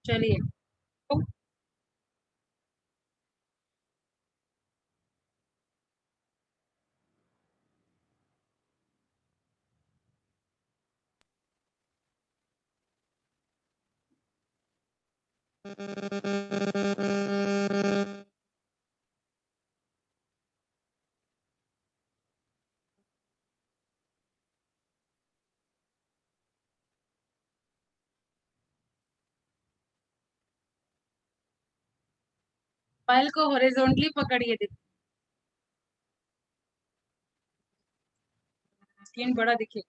चलिए। तो मोबाइल को हॉरिजॉन्टली पकड़िए, देखिए स्क्रीन बड़ा दिखे।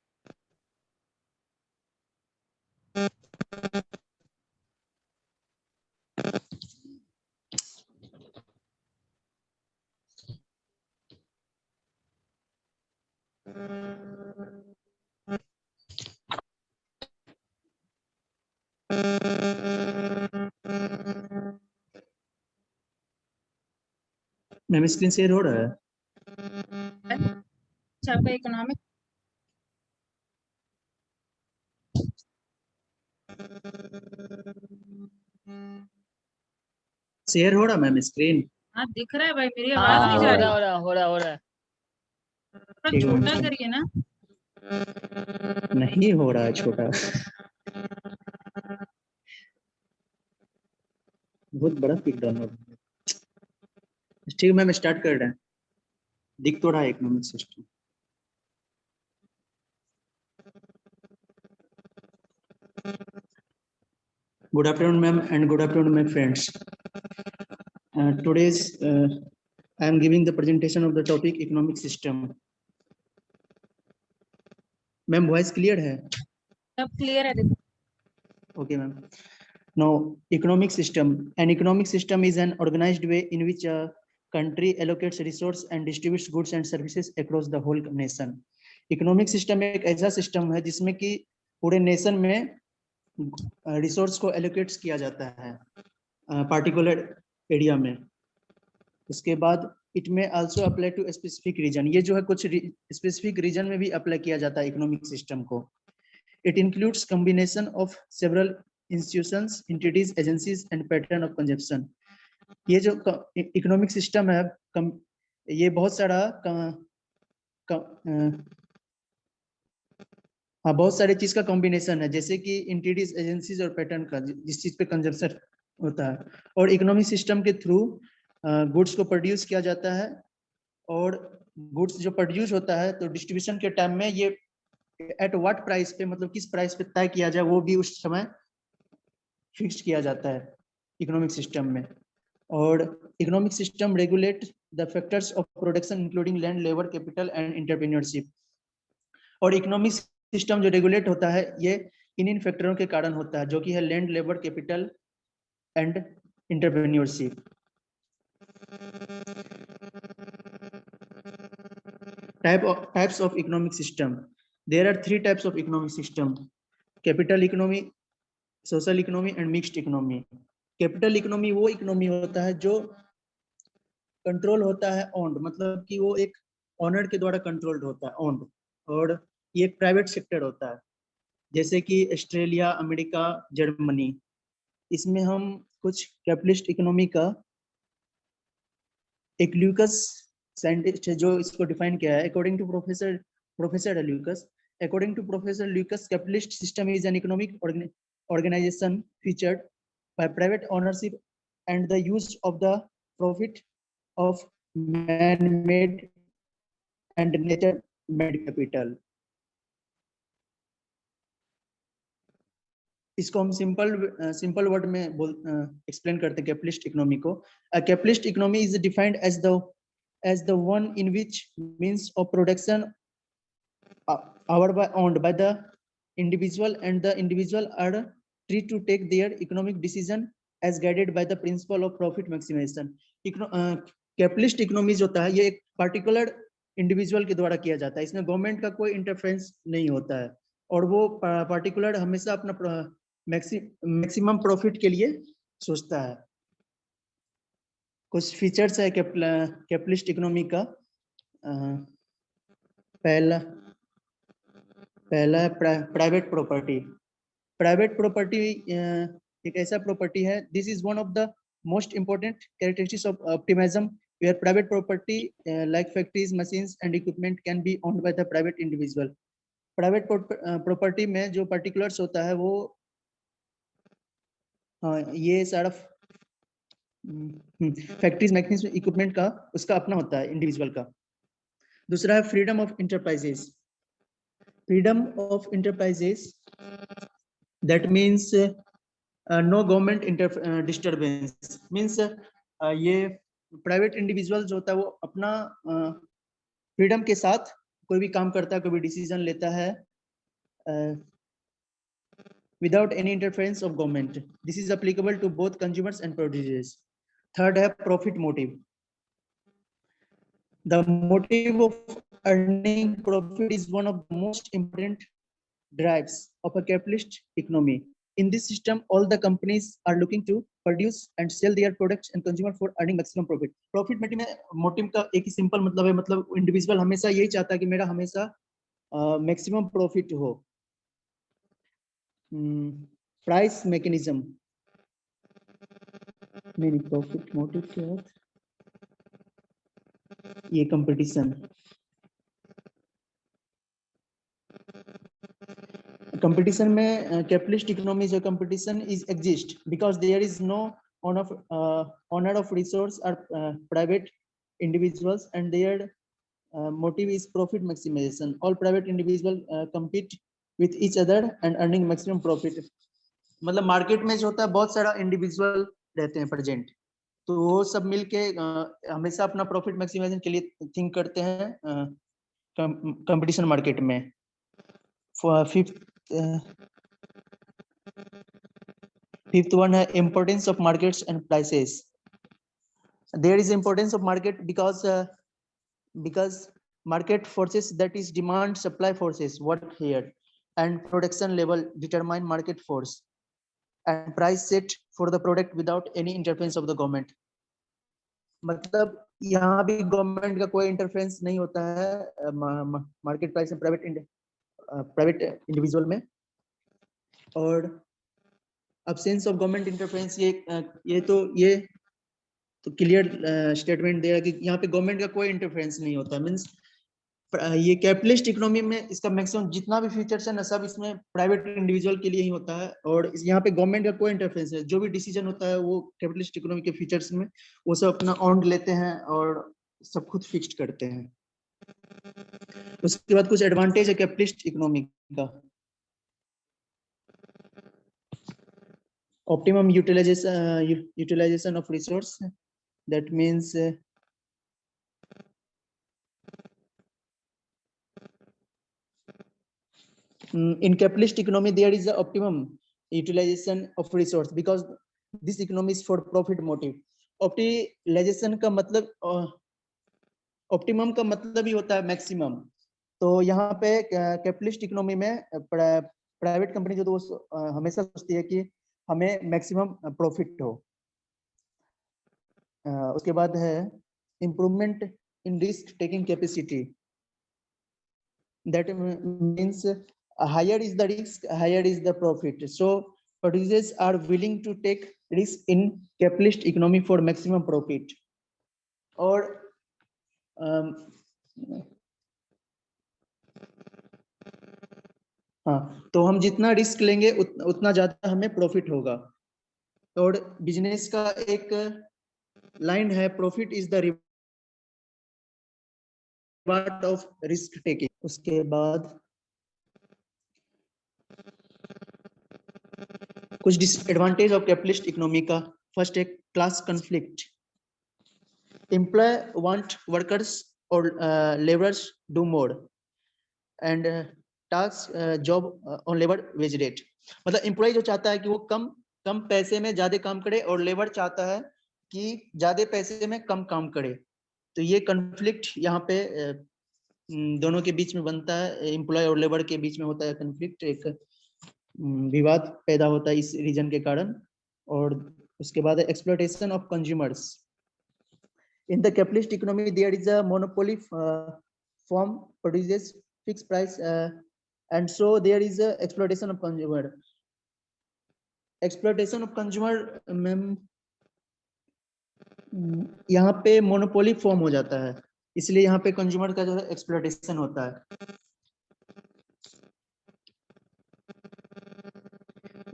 मैम स्क्रीन शेयर हो रहा है? अच्छा, आपका इकोनॉमिक शेयर हो रहा मैम स्क्रीन? हाँ दिख रहा है भाई, मेरी आवाज नहीं हाँ, जा हो रही? रहा हो रहा हो रहा है। थोड़ा ठीक है मैम, छोटा करिए ना। नहीं हो रहा है छोटा, बहुत बड़ा पिक डाउनलोड। ठीक है मैम, स्टार्ट कर रहे हैं। दिख तो रहा है economic system. Good afternoon, ma'am, and good afternoon, my friends. Today's I am giving the presentation of the topic economic system. Ma'am, voice clear है? सब क्लियर है, देखो। Okay, ma'am. Now, economic system. An economic system is an organized way in which a country allocates resources and distributes goods and services across the whole nation. Economic system एक ऐसा system है जिसमें कि पूरे nation में resource को allocate किया जाता है पार्टिकुलर एरिया में। उसके बाद इट में also apply to specific region. ये जो है कुछ स्पेसिफिक रीजन में भी अप्लाई किया जाता है इकोनॉमिक सिस्टम को। It includes combination of several institutions, entities, agencies and pattern of consumption. ये जो इकोनॉमिक सिस्टम है ये बहुत सारा बहुत सारे चीज का कॉम्बिनेशन है, जैसे कि एंटिटीज, एजेंसीज और पैटर्न का, जिस चीज पे कंजप्शन होता है। और इकोनॉमिक सिस्टम के थ्रू गुड्स को प्रोड्यूस किया जाता है, और गुड्स जो प्रोड्यूस होता है तो डिस्ट्रीब्यूशन के टाइम में ये एट व्हाट प्राइस पे, मतलब किस प्राइस पे तय किया जाए, वो भी उस समय फिक्स किया जाता है इकोनॉमिक सिस्टम में। और economic system regulate the factors of production including land, labour, capital and entrepreneurship. और इकोनॉमिक सिस्टम जो रेगुलेट होता है ये इन फैक्टरों के कारण होता है, जो कि है land, labour, capital and entrepreneurship. Types of economic system. There are 3 types of economic system: capital economy, social economy and mixed economy. Capital economy वो इकोनॉमी होता है जो कंट्रोल होता है ओन्ड, मतलब कि वो एक ऑनर के द्वारा कंट्रोल्ड होता है, ओन्ड। और ये एक प्राइवेट सेक्टर होता है, जैसे कि ऑस्ट्रेलिया, अमेरिका, जर्मनी। इसमें हम कुछ कैपिटलिस्ट इकोनॉमी का एक ल्यूकस साइंटिस्ट है जो इसको डिफाइन किया है। According to professor Lucas, according to Professor Lucas, capitalist system is an economic organization featured by private ownership and the use of the profit of man-made and nature-made capital. इसको हम simple word में explain करते हैं capitalist economy को। Capitalist economy is defined as the one in which means of production owned by the individual, and the individual are free to take their economic decision as guided by the principle of profit maximization. Capitalist economy जो होता है ये एक particular individual के द्वारा किया जाता है, इसमें गवर्नमेंट का कोई इंटरफेरेंस नहीं होता है, और वो पार्टिकुलर हमेशा अपना मैक्सिमम प्रॉफिट के लिए सोचता है। कुछ फीचर्स है कैपिटलिस्ट इकोनॉमी का। पहला है प्राइवेट प्रॉपर्टी। प्राइवेट प्रॉपर्टी एक ऐसा प्रॉपर्टी है, this is one of the most important characteristics of optimism, where private property like factories, machines and equipment can be owned by the private individual. Private property में जो particulars होता है वो ये सारा फैक्ट्रीज, मैकेनिज्म, इक्विपमेंट का उसका अपना होता है इंडिविजुअल का। दूसरा है freedom of enterprises. Freedom of enterprises that means no government disturbance, means ये प्राइवेट इंडिविजुअल जो होता है वो अपना फ्रीडम के साथ कोई भी काम करता है, कोई भी डिसीजन लेता है without any interference of government. This is applicable to both consumers and producers. Third है profit motive. The motive of earning profit is one of the most important drives of a capitalist economy. In this system, all the companies are looking to produce and sell their products and consumer for earning maximum profit. Profit motive का एक ही simple मतलब है, मतलब individual हमेशा यही चाहता है कि मेरा हमेशा maximum profit हो। प्राइस मैकेनिज्म नहीं, प्रॉफिट मोटिव के बाद ये कंपटीशन, कंपटीशन में कैपिटलिस्ट इकोनॉमी जो competition is exist because there is no owner of resource और private individuals and there motive is profit maximization. All private individual compete with each other and earning maximum profit. मतलब market में जो होता है बहुत सारा individual रहते हैं प्रेजेंट, तो वो सब मिलके हमेशा अपना प्रॉफिट मैक्सिमाइजेशन के लिए थिंक करते हैं कंपटीशन मार्केट में। फिफ्थ वन है importance of markets and prices. There is importance of market because market forces, that is demand supply forces, work here and production level determine market force and price set for the product without any interference of the government. मतलब यहाँ भी government का कोई interference नहीं होता है market price में private individual में। और absence of government interference, ये तो क्लियर स्टेटमेंट दे रहा है कि यहाँ पे गवर्नमेंट का कोई इंटरफेरेंस नहीं होता। मींस ये कैपिटलिस्ट इकोनॉमी में इसका मैक्सिमम जितना भी फीचर्स है ना, सब इसमें प्राइवेट इंडिविजुअल के लिए ही होता है और यहाँ पे गवर्नमेंट का कोई इंटरफेरेंस है। जो भी डिसीजन होता है वो कैपिटलिस्ट इकोनॉमी के फीचर्स में वो सब अपना ऑन लेते हैं और सब खुद फिक्स्ड करते हैं। उसके बाद कुछ एडवांटेज है कैपिटलिस्ट इकोनॉमी का। Optimum utilisation of resource, that means in capitalist economy there is a optimum utilization of resource because this economy is for profit motive. Optimization का मतलब optimum का मतलब ही होता है maximum। तो यहाँ पे कैपिटलिस्ट इकोनॉमी में प्राइवेट कंपनी जो तो हमेशा सोचती है कि हमें मैक्सिमम प्रॉफिट हो। उसके बाद है improvement in risk taking capacity, that means higher is the risk, higher is the profit. So producers are willing to take risk in capitalist economy for maximum profit. और हाँ, तो हम जितना रिस्क लेंगे उतना ज्यादा हमें प्रॉफिट होगा। और बिजनेस का एक लाइन है, profit is the reward of risk taking. उसके बाद कुछ डिसएडवांटेज ऑफ कैपिटलिस्ट इकोनॉमी का। फर्स्ट है class conflict. Employ want workers और labourers do more and task job on labour wage rate. मतलब एम्प्लॉय जो चाहता है कि वो कम पैसे में ज्यादा काम करे और लेबर चाहता है कि ज्यादा पैसे में कम काम करे। तो ये कॉन्फ्लिक्ट यहाँ पे दोनों के बीच में बनता है, एम्प्लॉय और लेबर के बीच में होता है कॉन्फ्लिक्ट, एक विवाद पैदा होता है इस रीजन के कारण। और उसके बाद exploitation of consumers. In the capitalist economy there is a monopoly form produces fix price and so there is a exploitation of consumer. Exploitation of consumer ma'am, यहाँ पे मोनोपोली फॉर्म हो जाता है, इसलिए यहाँ पे कंज्यूमर का जो है एक्सप्लॉयटेशन होता है।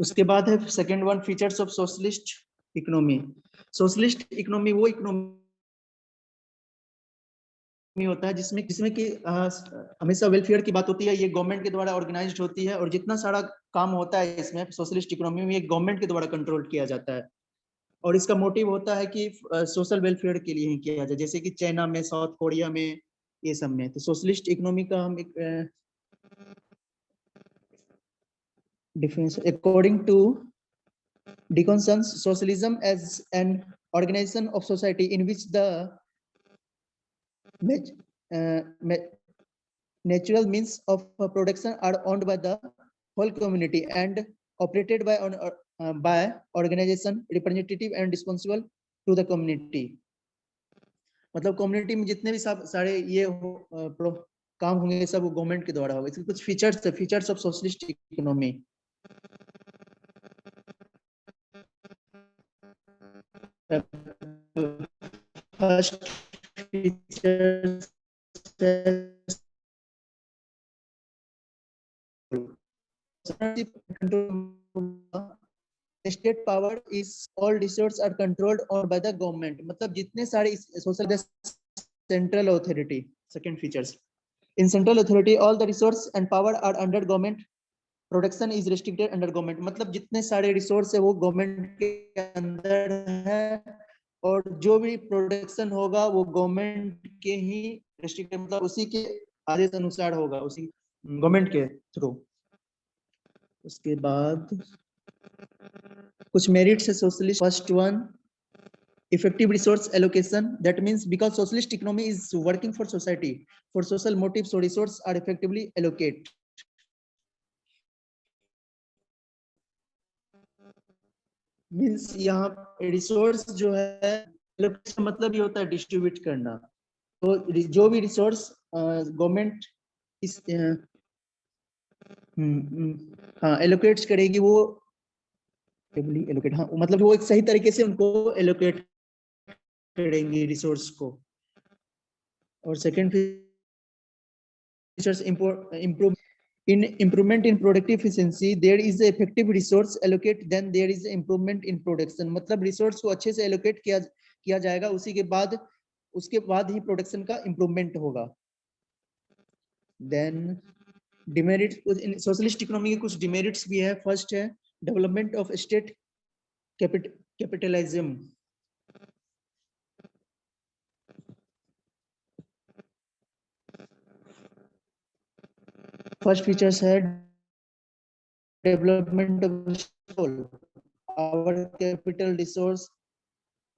उसके बाद है second one, features of socialist economy. Socialist economy वो इकोनॉमी होता है जिसमें जिसमें कि हमेशा वेलफेयर की बात होती है, ये गवर्नमेंट के द्वारा ऑर्गेनाइज्ड होती है, और जितना सारा काम होता है इसमें सोशलिस्ट इकोनॉमी में, ये गवर्नमेंट के द्वारा कंट्रोल किया जाता है, और इसका मोटिव होता है कि सोशल वेलफेयर के लिए ही किया जाए, जैसे कि चाइना में, साउथ कोरिया में, ये सब में। तो सोशलिस्ट इकोनॉमी का हम एक difference, according to Dickinson's socialism as an organization of society in which the natural means of production are owned by the whole community and operated by organization representative and responsible to the community। मतलब community में जितने भी सारे ये काम होंगे सब government के द्वारा होगा। इसके कुछ फीचर्स है, features of socialist economy. First feature state power is all resource are controlled और बाय द गवर्नमेंट। मतलब जितने सारे social central authority. Second features, in central authority all the resource and power are under government, production is restricted under government. मतलब जितने सारे resource है वो government के अंदर है, और जो भी प्रोडक्शन होगा वो गवर्नमेंट के ही रिस्ट्रिक्टेड, मतलब उसी के आदेश अनुसार होगा, उसी गवर्नमेंट के थ्रू। उसके बाद कुछ मेरिट्स है socialist. First one, effective resource allocation, that means because socialist economy is working for society for social motives, so resources are effectively allocated। Means यहाँ रिसोर्स जो है मतलब ये होता है डिस्ट्रीब्यूट करना। तो जो भी रिसोर्स गवर्नमेंट इस हाँ एलोकेट करेगी, वो एलोकेट, हाँ मतलब वो एक सही तरीके से उनको एलोकेट करेंगी रिसोर्स को। और second features improve in improvement in productive efficiency, there is a effective resource allocate, then there is improvement in production। मतलब रिसोर्स को अच्छे से एलोकेट किया जाएगा, उसी के बाद उसके बाद ही प्रोडक्शन का इंप्रूवमेंट होगा। Then demerits, in socialist economy के कुछ डिमेरिट्स भी है। फर्स्ट है development of state capitalism. First features है development of our capital resource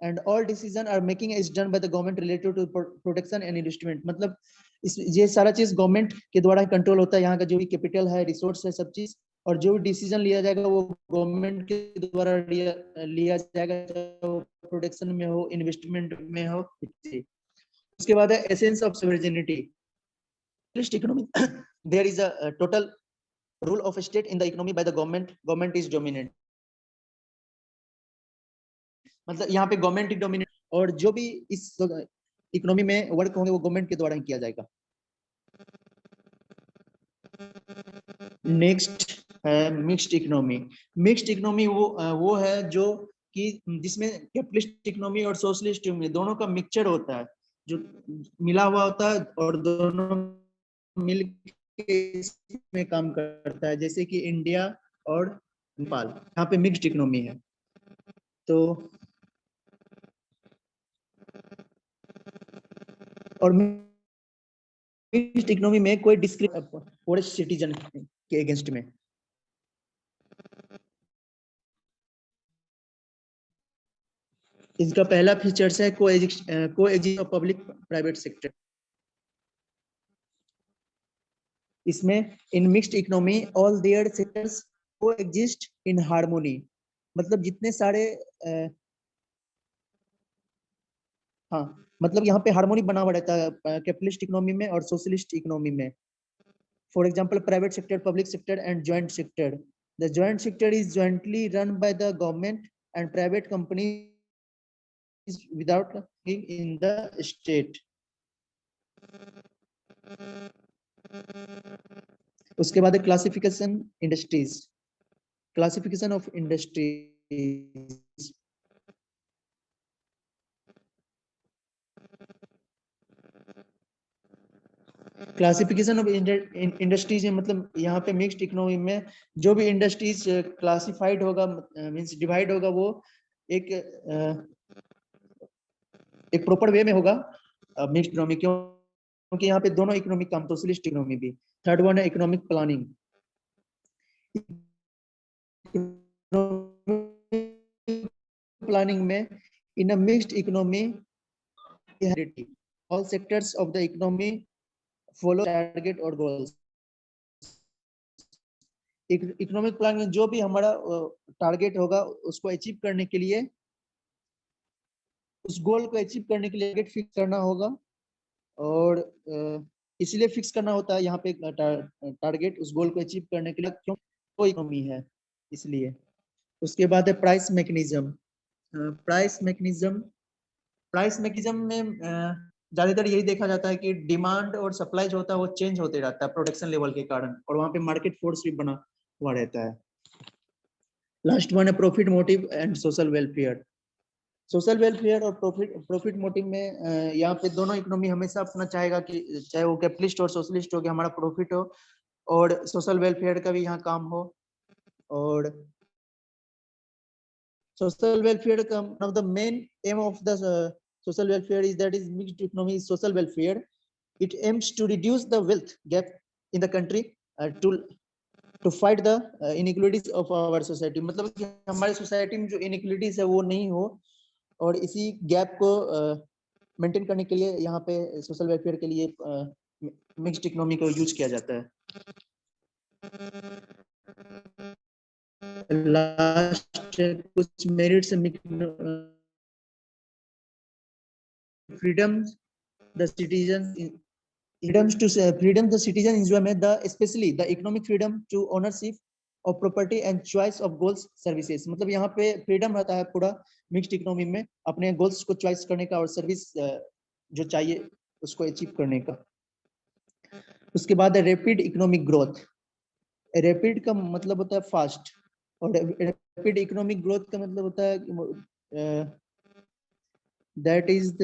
and all decision are making is done by the government related to production and investment। मतलब ये सारा चीज गवर्नमेंट के द्वारा कंट्रोल होता है, यहाँ का जो भी कैपिटल है, रिसोर्स है, सब चीज, और जो भी डिसीजन लिया जाएगा वो गवर्नमेंट के द्वारा लिया जाएगा, चाहे प्रोडक्शन में हो, इन्वेस्टमेंट में हो। उसके बाद है essence of sovereignty economy. There is a total rule of state in the economy by the government is dominant. मतलब यहाँ पे गवर्नमेंट ही डोमिनेट, और जो भी इस इकोनॉमी में वर्क होंगे वो गवर्नमेंट के द्वारा ही किया जाएगा। नेक्स्ट है मिक्स्ड इकोनॉमी। मिक्स्ड इकोनॉमी वो है जो कि जिसमें कैपिटलिस्ट इकोनॉमी और सोशलिस्ट इकोनॉमी दोनों का मिक्सचर होता है, जो मिला हुआ होता है और दोनों मिल के इसमें काम करता है, जैसे कि इंडिया और नेपाल, यहाँ पे मिक्स्ड इकोनॉमी है। तो और मिक्स्ड इकोनॉमी में कोई पोरेस्ट सिटीजन के अगेंस्ट में। इसका पहला फीचर्स है coexist of public private sector. इसमें in mixed economy all there sectors coexist in harmony. मतलब जितने सारे हाँ मतलब यहाँ पे हार्मोनी बना हुआ रहता है कैपिटलिस्ट इकोनॉमी में और सोशलिस्ट इकोनॉमी में। For example private sector, public sector and joint sector. The joint sector is jointly run by the government and private companies without in the state. उसके बाद classification industries, classification of industries. Classification of industries है, मतलब यहाँ पे mixed economy में जो भी industries classified होगा, मींस डिवाइड होगा, वो एक एक प्रॉपर वे में होगा मिक्स्ड इकोनॉमी, क्योंकि यहाँ पे दोनों इकोनॉमिक काम, सोशलिस्ट इकोनॉमी भी। थर्ड वन है इकोनॉमिक प्लानिंग। प्लानिंग में in a mixed economy all sectors of the economy follow target और गोल्स। इकोनॉमिक प्लान में जो भी हमारा टारगेट होगा उसको अचीव करने के लिए, उस गोल को अचीव करने के लिए टारगेट फिक्स करना होगा, और इसलिए फिक्स करना होता है यहाँ पे टारगेट उस गोल को अचीव करने के लिए, क्योंकि कोई कमी है इसलिए। उसके बाद है price mechanism. Price mechanism, price mechanism में ज्यादातर यही देखा जाता है कि डिमांड और सप्लाई जो होता है वो चेंज होते रहता है प्रोडक्शन लेवल के कारण, और वहाँ पे मार्केट फोर्स भी बना हुआ रहता है। लास्ट वन है profit motive and social welfare. Social welfare और प्रॉफिट मोटिव में यहाँ पे दोनों इकोनॉमी हमेशा अपना चाहेगा कि चाहे वो कैपिटलिस्ट और सोशलिस्ट हो, कि हमारा प्रॉफिट हो और सोशल वेलफेयर का भी यहाँ काम हो। और सोशल वेलफेयर का one of the main aim of the social welfare is that is mixed economy social welfare. It aims to reduce the wealth gap in the country to fight the inequalities of our society. मतलब कि हमारी society में जो inequalities है वो नहीं हो, और इसी गैप को मेंटेन करने के लिए यहाँ पे सोशल वेलफेयर के लिए मिक्स्ड इकोनॉमी को यूज किया जाता है। लास्ट कुछ merits, freedom the citizen, freedom the citizen enjoy में the especially the economic freedom to ownership of property and choice of goals services। मतलब यहाँ पे फ्रीडम रहता है पूरा मिक्स्ड इकोनॉमी में अपने गोल्स को चॉइस करने का और सर्विस जो चाहिए उसको अचीव करने का। उसके बाद है रैपिड इकोनॉमिक ग्रोथ। रैपिड का मतलब होता है फास्ट, और रैपिड इकोनॉमिक ग्रोथ का मतलब होता है दैट इज द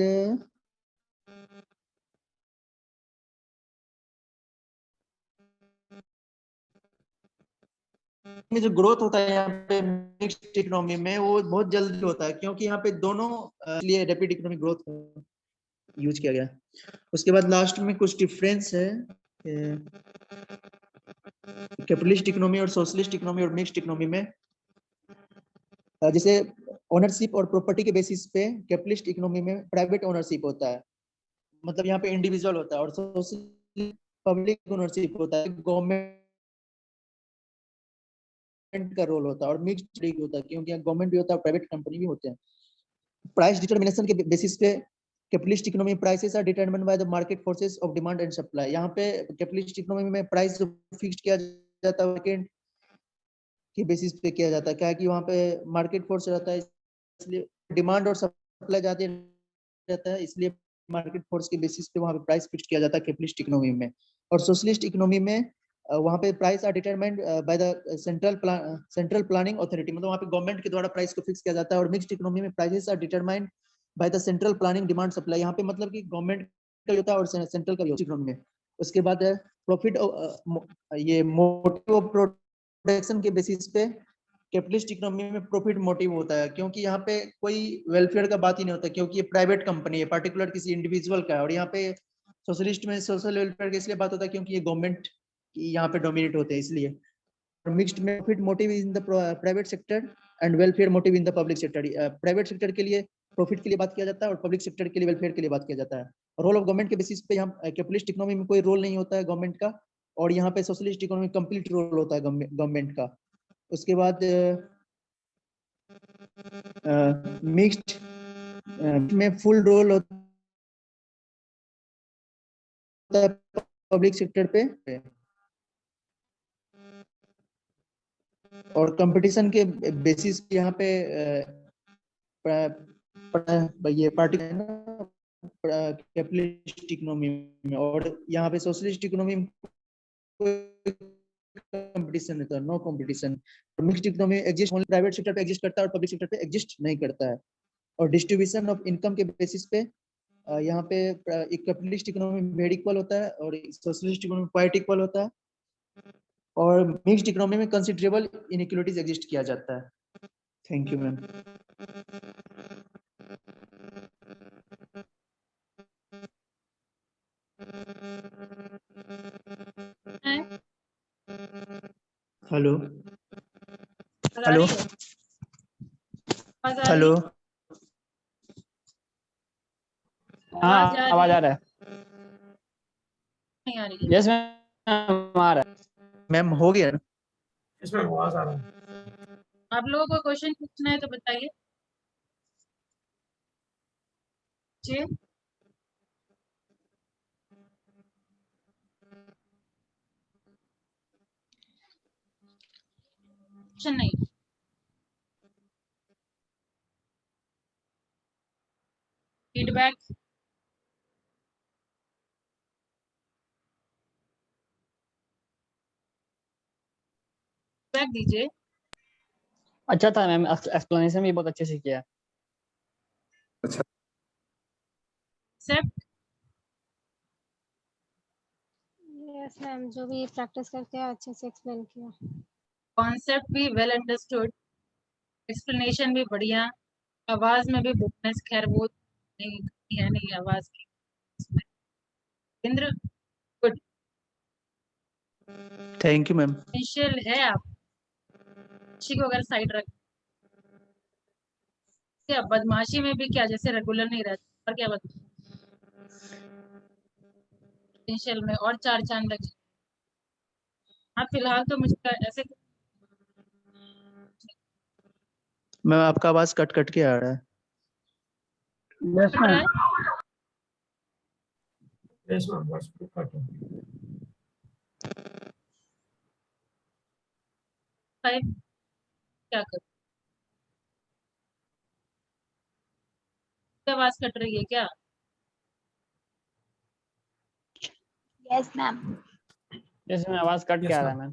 में जो ग्रोथ होता है यहाँ पे मिक्स्ड इकोनॉमी में वो बहुत जल्दी होता है, क्योंकि यहाँ पे दोनों लिए रैपिड इकोनॉमिक ग्रोथ यूज किया गया। उसके बाद लास्ट में कुछ डिफरेंस है कैपिटलिस्ट इकोनॉमी और सोशलिस्ट इकोनॉमी और मिक्स्ड इकोनॉमी में। जैसे ओनरशिप और प्रॉपर्टी के बेसिस पे कैपिटलिस्ट इकोनॉमी में प्राइवेट ओनरशिप होता है, मतलब यहाँ पे इंडिविजुअल होता है, और सोशलिस्ट पब्लिक ओनरशिप होता है, गवर्नमेंट का रोल होता है, और मिक्स्ड होता है क्योंकि गवर्नमेंट भी होता है, प्राइवेट कंपनी भी होते हैं। प्राइस डिटरमिनेशन के बेसिस पे capitalist economy prices are determined by the market forces of demand and supply. यहाँ पे कैपिटलिस्ट इकोनॉमी में प्राइस फिक्स किया जाता है मार्केट के बेसिस पे किया जाता है, क्या है कि वहाँ पे मार्केट फोर्स रहता है, इसलिए डिमांड और सप्लाई जाती रहता है, इसलिए मार्केट फोर्स के बेसिस पे वहाँ पे प्राइस फिक्स किया जाता है कैपिटलिस्ट इकोनॉमी में। और सोशलिस्ट इकोनॉमी में वहाँ पे price are determined by the central planning authority, मतलब वहाँ पे गवर्नमेंट के द्वारा प्राइस को फिक्स किया जाता है। और मिक्स्ड इकोनॉमी में prices are determined by the central planning demand supply, यहाँ पे मतलब कि गवर्नमेंट का होता है और सेंट्रल का भी होता है इकोनॉमी में। उसके बाद है प्रॉफिट, ये मोटिव ऑफ प्रोडक्शन के बेसिस पे कैपिटलिस्ट इकोनॉमी में प्रॉफिट मोटिव होता है, क्योंकि यहाँ पे कोई वेलफेयर का बात ही नहीं होता, क्योंकि ये प्राइवेट कंपनी है, पर्टिकुलर किसी इंडिविजुअल का है। और यहाँ पे सोशलिस्ट में सोशल वेलफेयर का इसलिए बात होता है क्योंकि ये गवर्नमेंट यहाँ पे डोमिनेट होते हैं, इसलिए। मिक्स्ड में profit motive in the private sector and welfare motive in the public sector. Private sector के लिए प्रॉफिट के लिए बात किया जाता है और पब्लिक सेक्टर के लिए वेलफेयर के लिए बात किया जाता है। रोल ऑफ गवर्नमेंट के बेसिस पे यहाँ कैपिटलिस्ट इकोनॉमी में कोई रोल नहीं होता है गवर्नमेंट का, और यहाँ पे सोशलिस्ट इकोनॉमी कंप्लीट रोल होता है गवर्नमेंट का। उसके बाद मिक्स्ड में फुल रोल होता है पब्लिक सेक्टर पे। और कंपटीशन के बेसिस पे यहाँ पे ये पार्टी है ना कैपिटलिस्ट इकोनॉमी में, और यहाँ पे सोशलिस्ट इकोनॉमी में कंपटीशन रहता है, no competition. Mixed economy exist only private sector पे एग्जिस्ट करता है और पब्लिक सेक्टर पे एग्जिस्ट नहीं करता है। और डिस्ट्रीब्यूशन ऑफ इनकम के बेसिस पे यहाँ पे एक कैपिटलिस्ट इकोनॉमी वेरी इक्वल होता है और सोशलिस्ट इकोनॉमी क्वाइट इक्वल होता है, और मिक्स्ड इकोनॉमी में कंसिडरेबल इनइक्वालिटीज एग्जिस्ट किया जाता है। Thank you ma'am. Hello hello hello, हाँ आवाज आ आवाज रही आ रहा है। नहीं आ रही है? यस मैम आ रहा है। मैम हो गया ना? इसमें आवाज आ रहा है। आप लोगों को क्वेश्चन पूछना है तो बताइए जी। क्वेश्चन नहीं, फीडबैक। फीडबैक दीजिए। अच्छा था मैम, एक्सप्लेनेशन भी बहुत अच्छे से किया। एक्सेप्ट। यस मैम, जो भी प्रैक्टिस करके अच्छे से एक्सप्लेन किया। कॉन्सेप्ट भी वेल अंडरस्टूड, एक्सप्लेनेशन भी बढ़िया, आवाज में भी बुकनेस, खैर वो नहीं है, नहीं आवाज की। Indra good, thank you ma'am. Potential है आप अच्छी को अगर साइड रख क्या बदमाशी में भी क्या जैसे रेगुलर नहीं रहता और क्या पोटेंशियल में और 4 चांद लग। हाँ फिलहाल तो मुझे ऐसे मैम आपका आवाज कट कट के आ रहा है। यस लग रहा मैम। है यस मैम, बस कट हो। 5 क्या करूं? आवाज कट रही है क्या? Yes ma'am. यस मैम आवाज कट के Yes, आ रहा है ma'am. मैम।